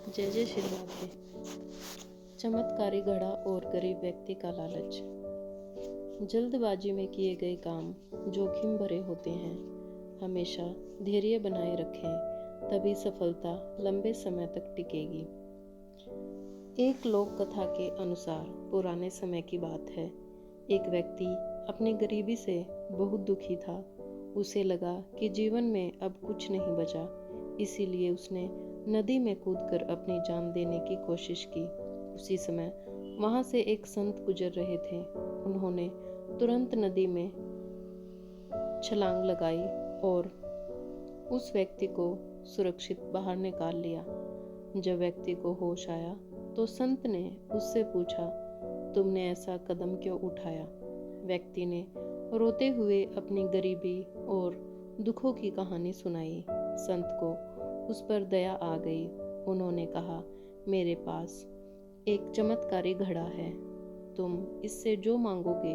जय जय श्री राधे। चमत्कारी घड़ा और गरीब व्यक्ति का लालच। जल्दबाजी में किए गए काम जोखिम भरे होते हैं। हमेशा धैर्य बनाए रखें, तभी सफलता लंबे समय तक टिकेगी। एक लोक कथा के अनुसार पुराने समय की बात है। एक व्यक्ति अपनी गरीबी से बहुत दुखी था। उसे लगा कि जीवन में अब कुछ नहीं बचा, इसीलिए उसने नदी में कूदकर अपनी जान देने की कोशिश की। उसी समय वहां से एक संत गुजर रहे थे। उन्होंने तुरंत नदी में छलांग लगाई और उस व्यक्ति को सुरक्षित बाहर निकाल लिया। जब व्यक्ति को होश आया तो संत ने उससे पूछा, तुमने ऐसा कदम क्यों उठाया? व्यक्ति ने रोते हुए अपनी गरीबी और दुखों की कहानी सुनाई। संत को उस पर दया आ गई। उन्होंने कहा, मेरे पास एक चमत्कारी घड़ा है। तुम इससे जो मांगोगे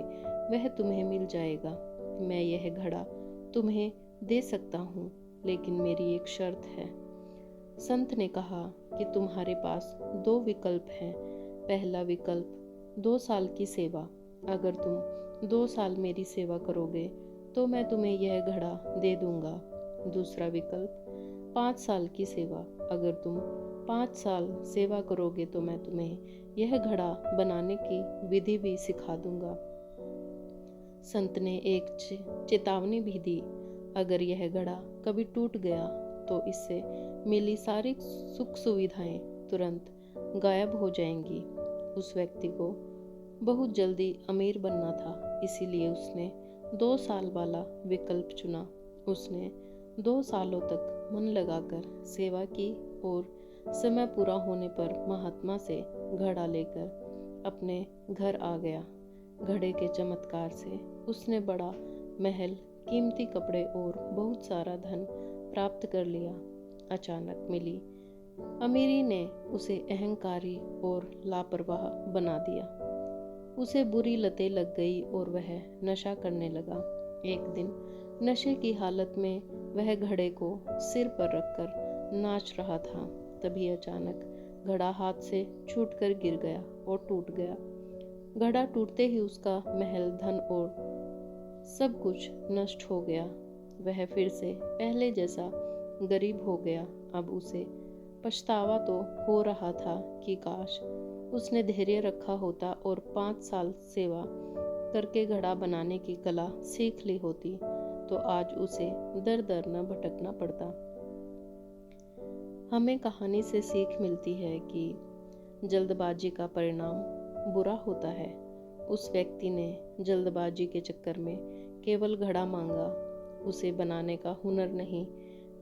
वह तुम्हें मिल जाएगा। मैं यह घड़ा तुम्हें दे सकता हूँ, लेकिन मेरी एक शर्त है। संत ने कहा कि तुम्हारे पास दो विकल्प हैं। पहला विकल्प 2 साल की सेवा। अगर तुम 2 साल मेरी सेवा करोगे तो मैं तुम्हें यह घड़ा दे दूंगा। दूसरा विकल्प 5 साल की सेवा। अगर तुम 5 साल सेवा करोगे तो मैं तुम्हें यह घड़ा बनाने की विधि भी सिखा दूंगा। संत ने एक चेतावनी भी दी, अगर यह घड़ा कभी टूट गया तो इससे मिली सारी सुख सुविधाएं तुरंत गायब हो जाएंगी। उस व्यक्ति को बहुत जल्दी अमीर बनना था, इसीलिए उसने 2 साल वाला विकल्प चुना। उसने 2 सालों तक मन लगाकर सेवा की और समय पूरा होने पर महात्मा से घड़ा लेकर अपने घर आ गया। घड़े के चमत्कार से उसने बड़ा महल, कीमती कपड़े और बहुत सारा धन प्राप्त कर लिया। अचानक मिली अमीरी ने उसे अहंकारी और लापरवाह बना दिया। उसे बुरी लतें लग गई और वह नशा करने लगा। एक दिन नशे की हालत में वह घड़े को सिर पर रखकर नाच रहा था। तभी अचानक घड़ा हाथ से छूटकर गिर गया और टूट गया। घड़ा टूटते ही उसका महल, धन और सब कुछ नष्ट हो गया। वह फिर से पहले जैसा गरीब हो गया। अब उसे पछतावा तो हो रहा था कि काश उसने धैर्य रखा होता और 5 साल सेवा करके घड़ा बनाने की कला सीख ली होती, तो आज उसे दर दर न भटकना पड़ता। हमें कहानी से सीख मिलती है कि जल्दबाजी का परिणाम बुरा होता है। उस व्यक्ति ने जल्दबाजी के चक्कर में केवल घड़ा मांगा, उसे बनाने का हुनर नहीं।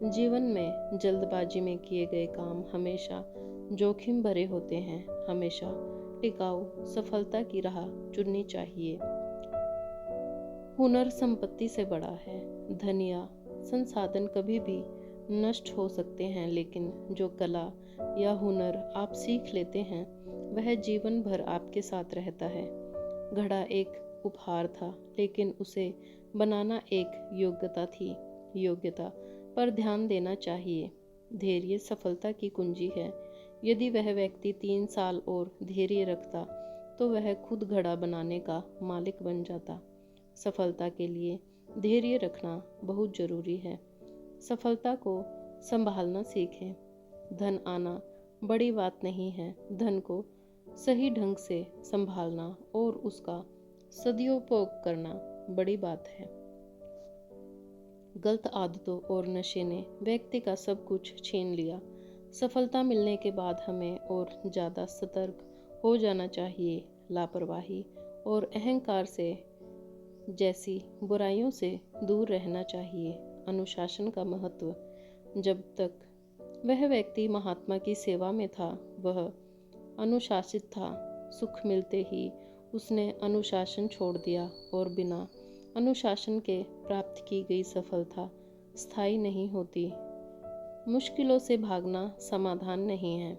जीवन में जल्दबाजी में किए गए काम हमेशा जोखिम भरे होते हैं। हमेशा टिकाऊ सफलता की राह चुननी चाहिए। हुनर संपत्ति से बड़ा है। धन या संसाधन कभी भी नष्ट हो सकते हैं, लेकिन जो कला या हुनर आप सीख लेते हैं वह जीवन भर आपके साथ रहता है। घड़ा एक उपहार था, लेकिन उसे बनाना एक योग्यता थी। योग्यता पर ध्यान देना चाहिए। धैर्य सफलता की कुंजी है। यदि वह व्यक्ति 3 साल और धैर्य रखता तो वह खुद घड़ा बनाने का मालिक बन जाता। सफलता के लिए धैर्य रखना बहुत जरूरी है। सफलता को संभालना सीखें। धन आना बड़ी बात नहीं है, धन को सही ढंग से संभालना और उसका सदुपयोग करना बड़ी बात है। गलत आदतों और नशे ने व्यक्ति का सब कुछ छीन लिया। सफलता मिलने के बाद हमें और ज़्यादा सतर्क हो जाना चाहिए। लापरवाही और अहंकार से जैसी बुराइयों से दूर रहना चाहिए। अनुशासन का महत्व। जब तक वह व्यक्ति महात्मा की सेवा में था, वह अनुशासित था। सुख मिलते ही उसने अनुशासन छोड़ दिया और बिना अनुशासन के प्राप्त की गई सफलता स्थायी नहीं होती। मुश्किलों से भागना समाधान नहीं है।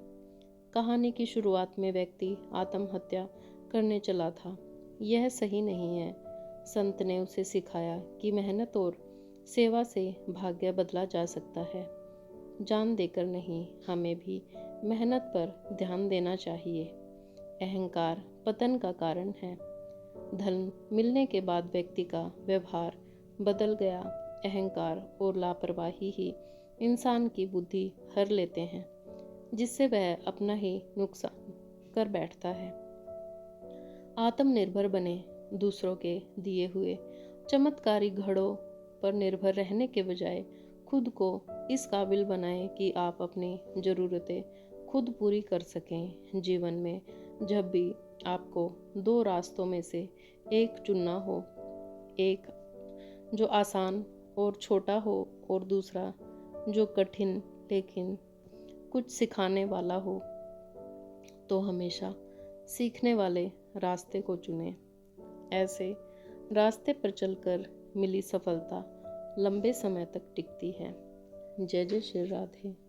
कहानी की शुरुआत में व्यक्ति आत्महत्या करने चला था। यह सही नहीं है। संत ने उसे सिखाया कि मेहनत और सेवा से भाग्य बदला जा सकता है। जान देकर नहीं, हमें भी मेहनत पर ध्यान देना चाहिए। अहंकार पतन का कारण है। धन मिलने के बाद व्यक्ति का व्यवहार बदल गया। अहंकार और लापरवाही ही इंसान की बुद्धि हर लेते हैं, जिससे वह अपना ही नुकसान कर बैठता है। आत्मनिर्भर बने, दूसरों के दिए हुए चमत्कारी घड़ों पर निर्भर रहने के बजाय खुद को इस काबिल बनाएं कि आप अपनी ज़रूरतें खुद पूरी कर सकें। जीवन में जब भी आपको दो रास्तों में से एक चुनना हो, एक जो आसान और छोटा हो और दूसरा जो कठिन लेकिन कुछ सिखाने वाला हो, तो हमेशा सीखने वाले रास्ते को चुनें। ऐसे रास्ते पर चलकर मिली सफलता लंबे समय तक टिकती है। जय जय श्री राधे।